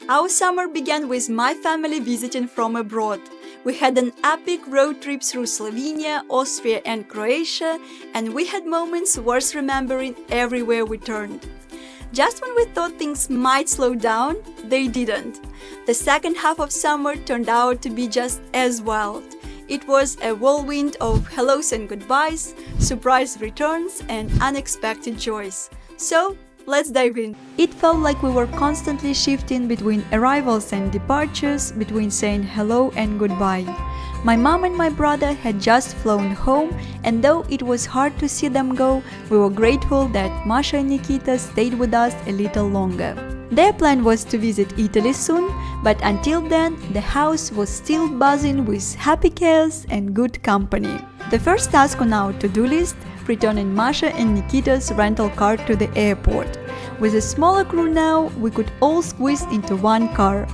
Our summer began with my family visiting from abroad. We had an epic road trip through Slovenia, Austria and Croatia, and we had moments worth remembering everywhere we turned. Just when we thought things might slow down, they didn't. The second half of summer turned out to be just as wild. It was a whirlwind of hellos and goodbyes, surprise returns, and unexpected joys. So, let's dive in. It felt like we were constantly shifting between arrivals and departures, between saying hello and goodbye. My mom and my brother had just flown home, and though it was hard to see them go, we were grateful that Masha and Nikita stayed with us a little longer. Their plan was to visit Italy soon, but until then, the house was still buzzing with happy chaos and good company. The first task on our to-do list: returning Masha and Nikita's rental car to the airport. With a smaller crew now, we could all squeeze into one car.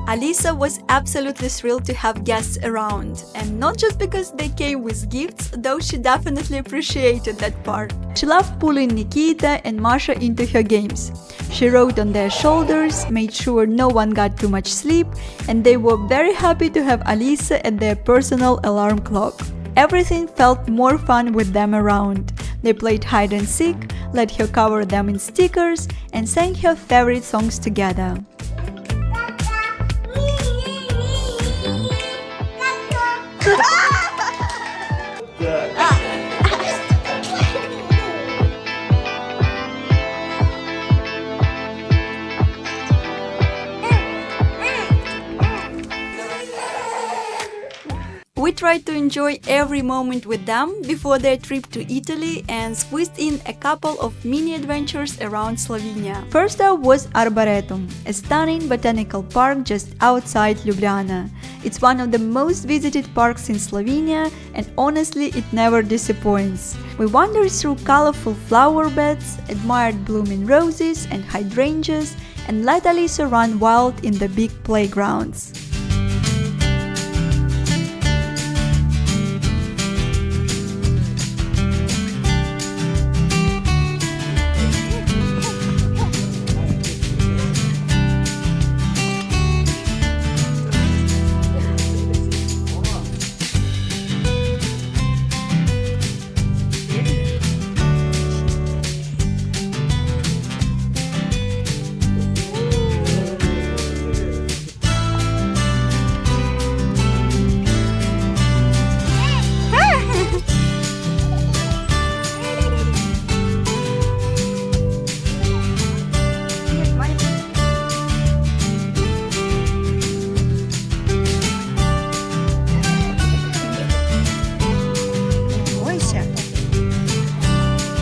Alisa was absolutely thrilled to have guests around, and not just because they came with gifts, though she definitely appreciated that part. She loved pulling Nikita and Masha into her games. She rode on their shoulders, made sure no one got too much sleep, and they were very happy to have Alisa at their personal alarm clock. Everything felt more fun with them around. They played hide and seek, let her cover them in stickers, and sang her favorite songs together. We tried to enjoy every moment with them before their trip to Italy and squeezed in a couple of mini adventures around Slovenia. First up was Arboretum, a stunning botanical park just outside Ljubljana. It's one of the most visited parks in Slovenia, and honestly it never disappoints. We wandered through colorful flower beds, admired blooming roses and hydrangeas, and let Alisa run wild in the big playgrounds.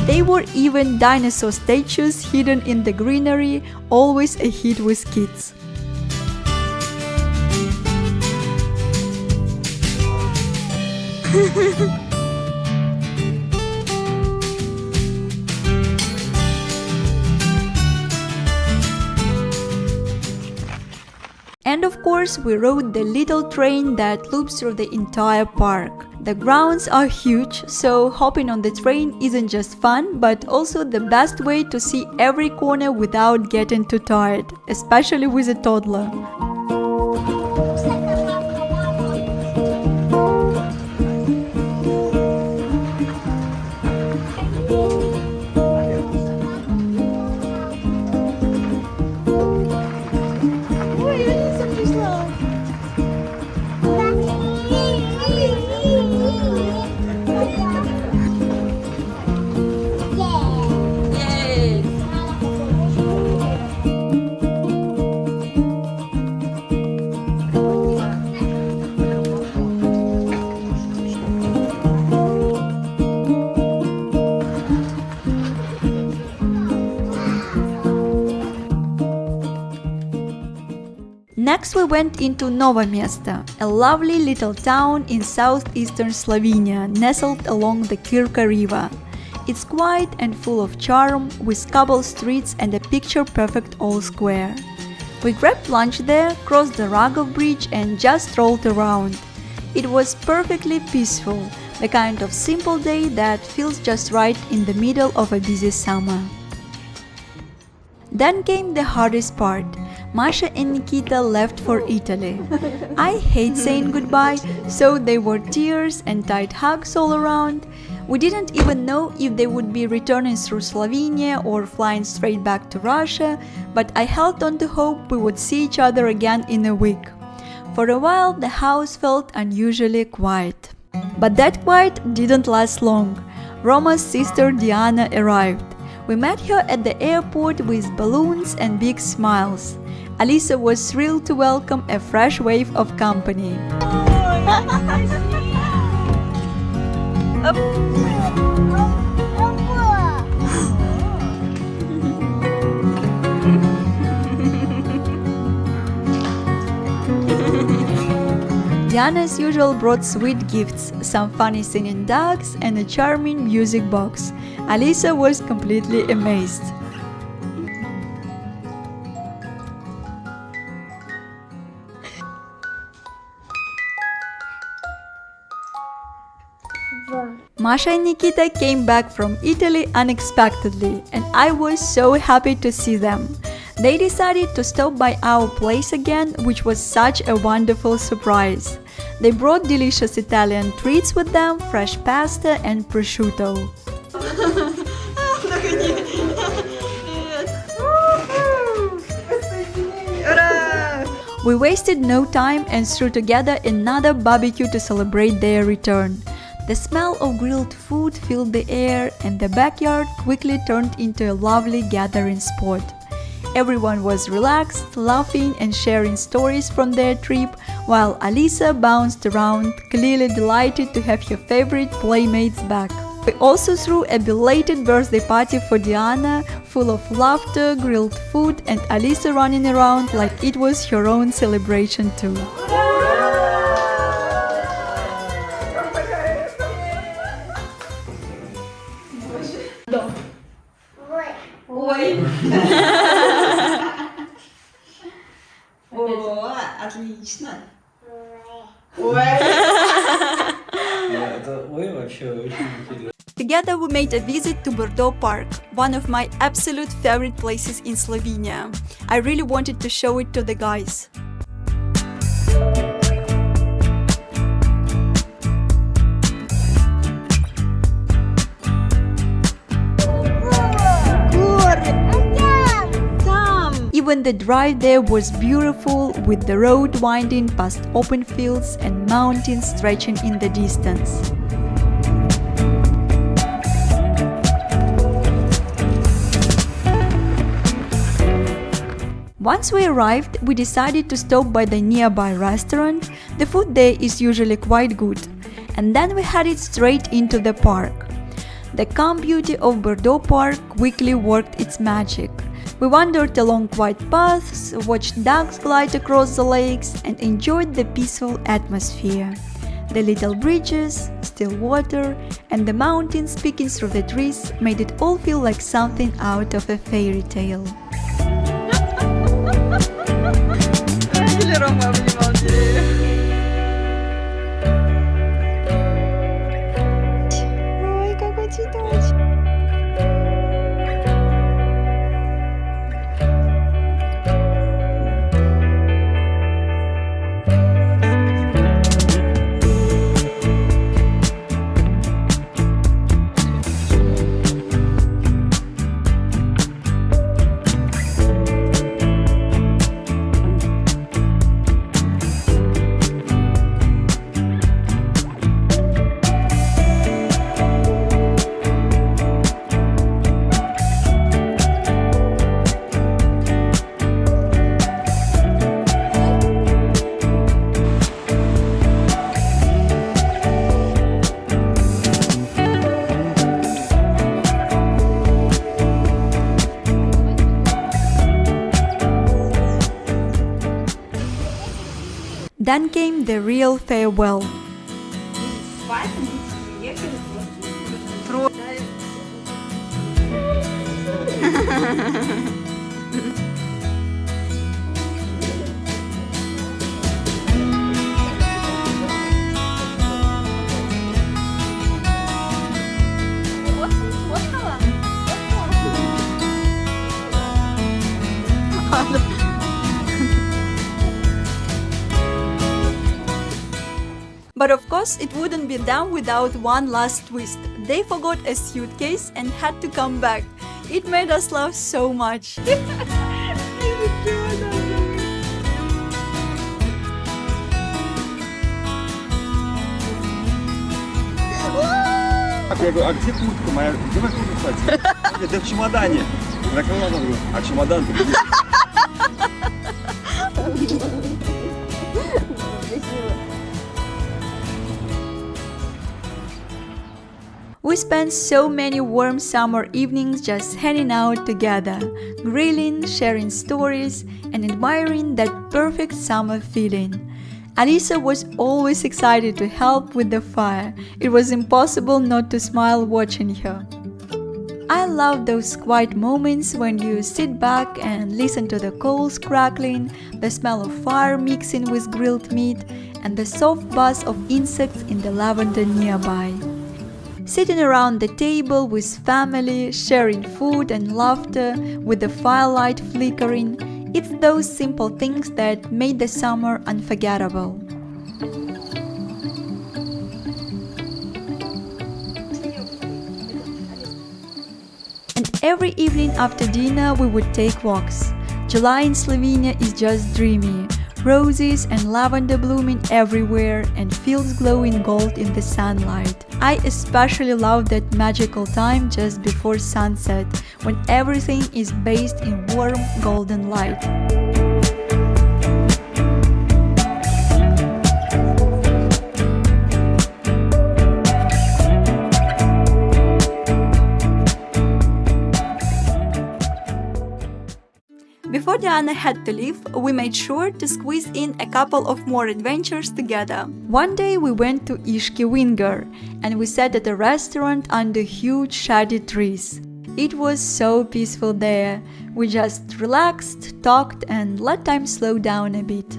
There were even dinosaur statues hidden in the greenery, always a hit with kids. And of course, we rode the little train that loops through the entire park. The grounds are huge, so hopping on the train isn't just fun, but also the best way to see every corner without getting too tired, especially with a toddler. Next we went into Novo Mesto, a lovely little town in southeastern Slovenia, nestled along the Kirka river. It's quiet and full of charm, with cobbled streets and a picture-perfect old square. We grabbed lunch there, crossed the Ragov bridge and just strolled around. It was perfectly peaceful, the kind of simple day that feels just right in the middle of a busy summer. Then came the hardest part. Masha and Nikita left for Italy. I hate saying goodbye, so there were tears and tight hugs all around. We didn't even know if they would be returning through Slovenia or flying straight back to Russia, but I held on to hope we would see each other again in a week. For a while, the house felt unusually quiet. But that quiet didn't last long. Roma's sister Diana arrived. We met her at the airport with balloons and big smiles. Alisa was thrilled to welcome a fresh wave of company. Diana, as usual, brought sweet gifts, some funny singing dogs, and a charming music box. Alisa was completely amazed. Masha and Nikita came back from Italy unexpectedly, and I was so happy to see them. They decided to stop by our place again, which was such a wonderful surprise. They brought delicious Italian treats with them, fresh pasta and prosciutto. We wasted no time and threw together another barbecue to celebrate their return. The smell of grilled food filled the air, and the backyard quickly turned into a lovely gathering spot. Everyone was relaxed, laughing and sharing stories from their trip, while Alisa bounced around, clearly delighted to have her favorite playmates back. We also threw a belated birthday party for Diana, full of laughter, grilled food, and Alisa running around like it was her own celebration too. О, отлично. Это ой, вообще очень интересно. Together we made a visit to Brdo Park, one of my absolute favorite places in Slovenia. I really wanted to show it to the guys. Even the drive there was beautiful, with the road winding past open fields and mountains stretching in the distance. Once we arrived, we decided to stop by the nearby restaurant. The food there is usually quite good. And then we headed straight into the park. The calm beauty of Brdo Park quickly worked its magic. We wandered along quiet paths, watched ducks glide across the lakes, and enjoyed the peaceful atmosphere. The little bridges, still water, and the mountains peeking through the trees made it all feel like something out of a fairy tale. Then came the real farewell. But of course, it wouldn't be done without one last twist. They forgot a suitcase and had to come back. It made us laugh so much. Я говорю, а где куртка моя? Где моя куртка, кстати? Он говорит, да в чемодане. На кого она? Говорю, а чемодан-то где? We spent so many warm summer evenings just hanging out together, grilling, sharing stories, and admiring that perfect summer feeling. Alisa was always excited to help with the fire. It was impossible not to smile watching her. I love those quiet moments when you sit back and listen to the coals crackling, the smell of fire mixing with grilled meat, and the soft buzz of insects in the lavender nearby. Sitting around the table with family, sharing food and laughter, with the firelight flickering, it's those simple things that made the summer unforgettable. And every evening after dinner we would take walks. July in Slovenia is just dreamy. Roses and lavender blooming everywhere and fields glowing gold in the sunlight. I especially love that magical time just before sunset, when everything is bathed in warm golden light. Before Diana had to leave, we made sure to squeeze in a couple of more adventures together. One day we went to Ishki Winger and we sat at a restaurant under huge shady trees. It was so peaceful there. We just relaxed, talked and let time slow down a bit.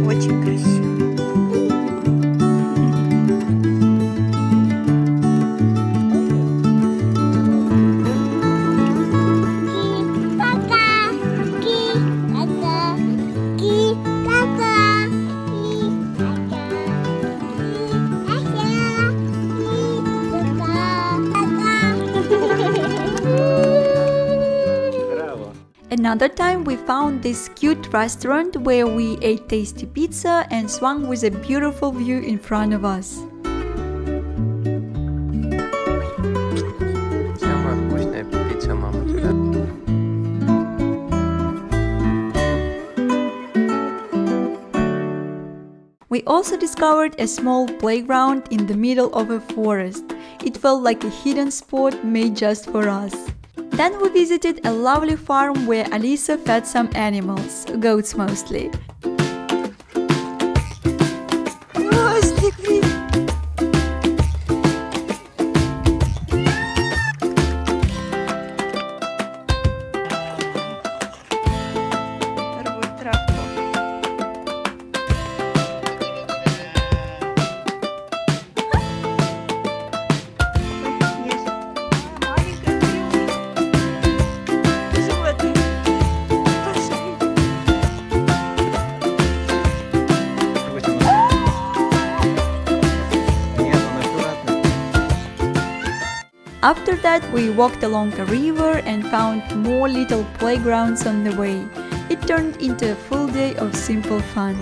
Очень красиво. Another time we found this cute restaurant where we ate tasty pizza and swung with a beautiful view in front of us. Самая вкусная пицца, мама, туда. We also discovered a small playground in the middle of a forest. It felt like a hidden spot made just for us. Then we visited a lovely farm where Alisa fed some animals, goats mostly. After that, we walked along a river and found more little playgrounds on the way. It turned into a full day of simple fun.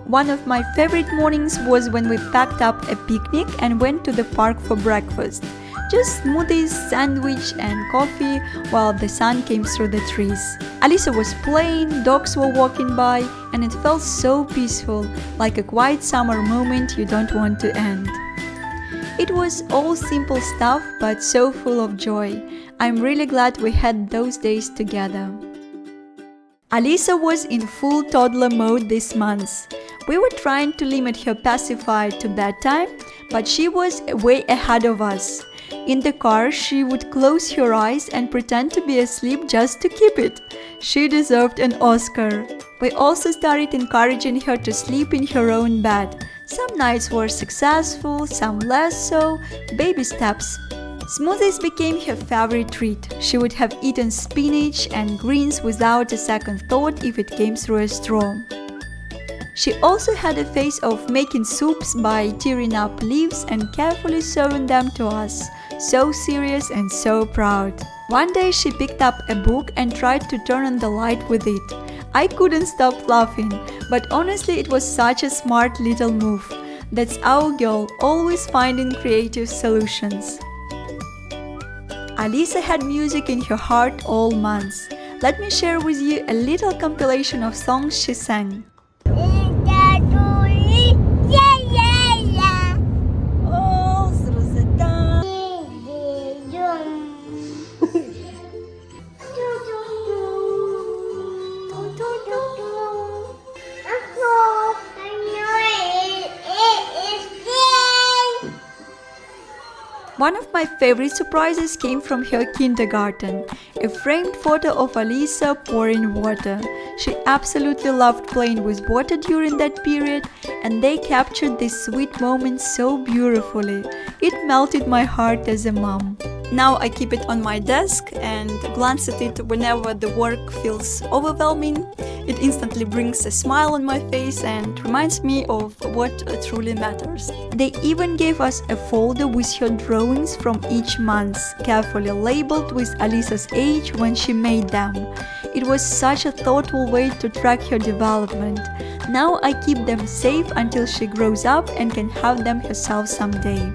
One of my favorite mornings was when we packed up a picnic and went to the park for breakfast. Just smoothies, sandwich and coffee while the sun came through the trees. Alisa was playing, dogs were walking by, and it felt so peaceful, like a quiet summer moment you don't want to end. It was all simple stuff but so full of joy. I'm really glad we had those days together. Alisa was in full toddler mode this month. We were trying to limit her pacifier to bedtime, but she was way ahead of us. In the car, she would close her eyes and pretend to be asleep just to keep it. She deserved an Oscar. We also started encouraging her to sleep in her own bed. Some nights were successful, some less so, baby steps. Smoothies became her favorite treat. She would have eaten spinach and greens without a second thought if it came through a straw. She also had a phase of making soups by tearing up leaves and carefully serving them to us. So serious and so proud. One day she picked up a book and tried to turn on the light with it. I couldn't stop laughing, but honestly it was such a smart little move. That's our girl, always finding creative solutions. Alisa had music in her heart all months. Let me share with you a little compilation of songs she sang. One of my favorite surprises came from her kindergarten, a framed photo of Alisa pouring water. She absolutely loved playing with water during that period, and they captured this sweet moment so beautifully. It melted my heart as a mom. Now I keep it on my desk and glance at it whenever the work feels overwhelming. It instantly brings a smile on my face and reminds me of what truly matters. They even gave us a folder with her drawings from each month, carefully labeled with Alisa's age when she made them. It was such a thoughtful way to track her development. Now I keep them safe until she grows up and can have them herself someday.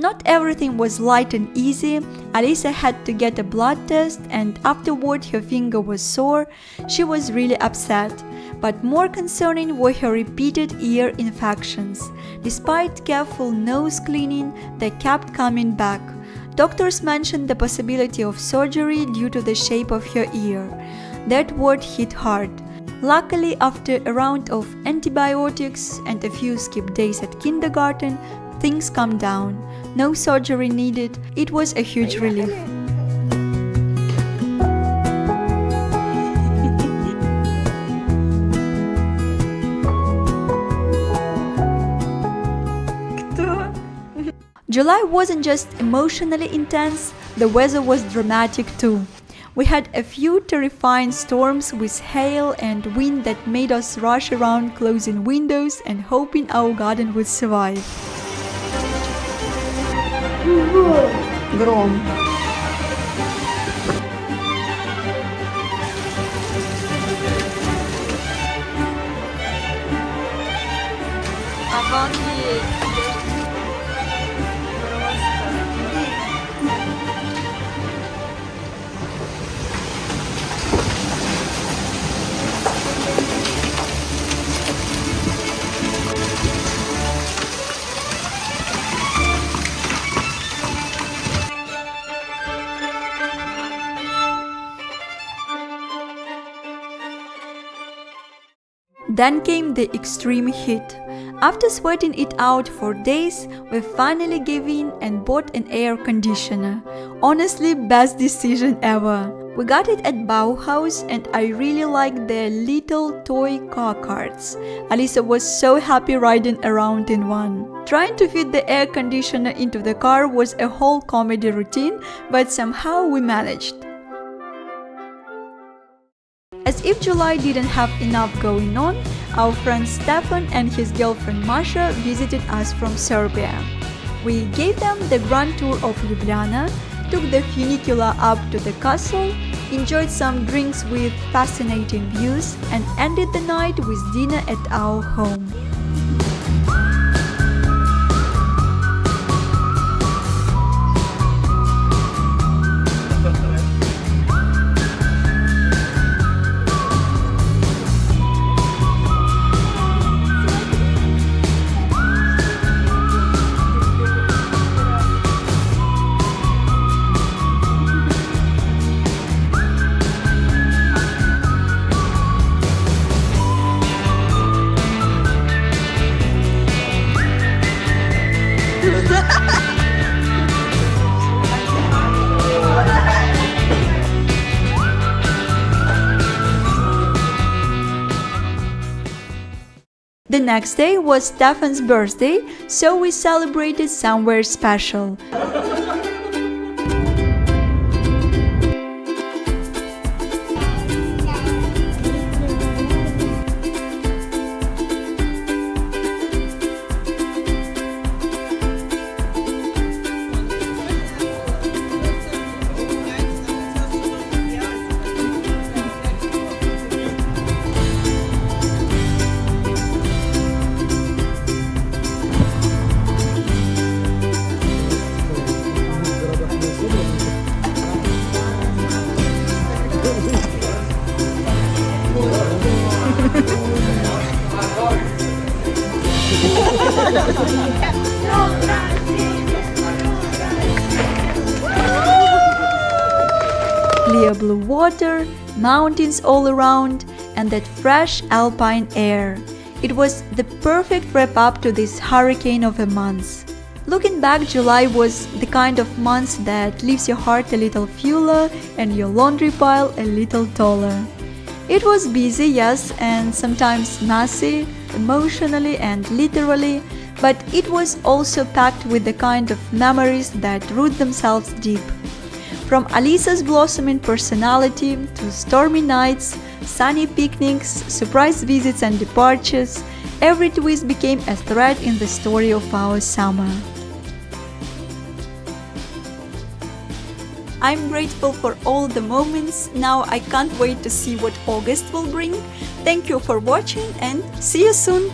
Not everything was light and easy. Alisa had to get a blood test and afterward her finger was sore. She was really upset. But more concerning were her repeated ear infections. Despite careful nose cleaning, they kept coming back. Doctors mentioned the possibility of surgery due to the shape of her ear. That word hit hard. Luckily, after a round of antibiotics and a few skipped days at kindergarten, things calmed down. No surgery needed. It was a huge relief. July wasn't just emotionally intense, the weather was dramatic too. We had a few terrifying storms with hail and wind that made us rush around closing windows and hoping our garden would survive. Гром. Then came the extreme heat. After sweating it out for days, we finally gave in and bought an air conditioner. Honestly, best decision ever. We got it at Bauhaus and I really liked their little toy car carts. Alisa was so happy riding around in one. Trying to fit the air conditioner into the car was a whole comedy routine, but somehow we managed. As if July didn't have enough going on, our friend Stefan and his girlfriend Masha visited us from Serbia. We gave them the grand tour of Ljubljana, took the funicular up to the castle, enjoyed some drinks with fascinating views, and ended the night with dinner at our home. The next day was Stefan's birthday, so we celebrated somewhere special. Clear blue water, mountains all around, and that fresh alpine air. It was the perfect wrap-up to this hurricane of a month. Looking back, July was the kind of month that leaves your heart a little fuller and your laundry pile a little taller. It was busy, yes, and sometimes messy, emotionally and literally, but it was also packed with the kind of memories that root themselves deep. From Alisa's blossoming personality to stormy nights, sunny picnics, surprise visits and departures, every twist became a thread in the story of our summer. I'm grateful for all the moments. Now I can't wait to see what August will bring. Thank you for watching and see you soon!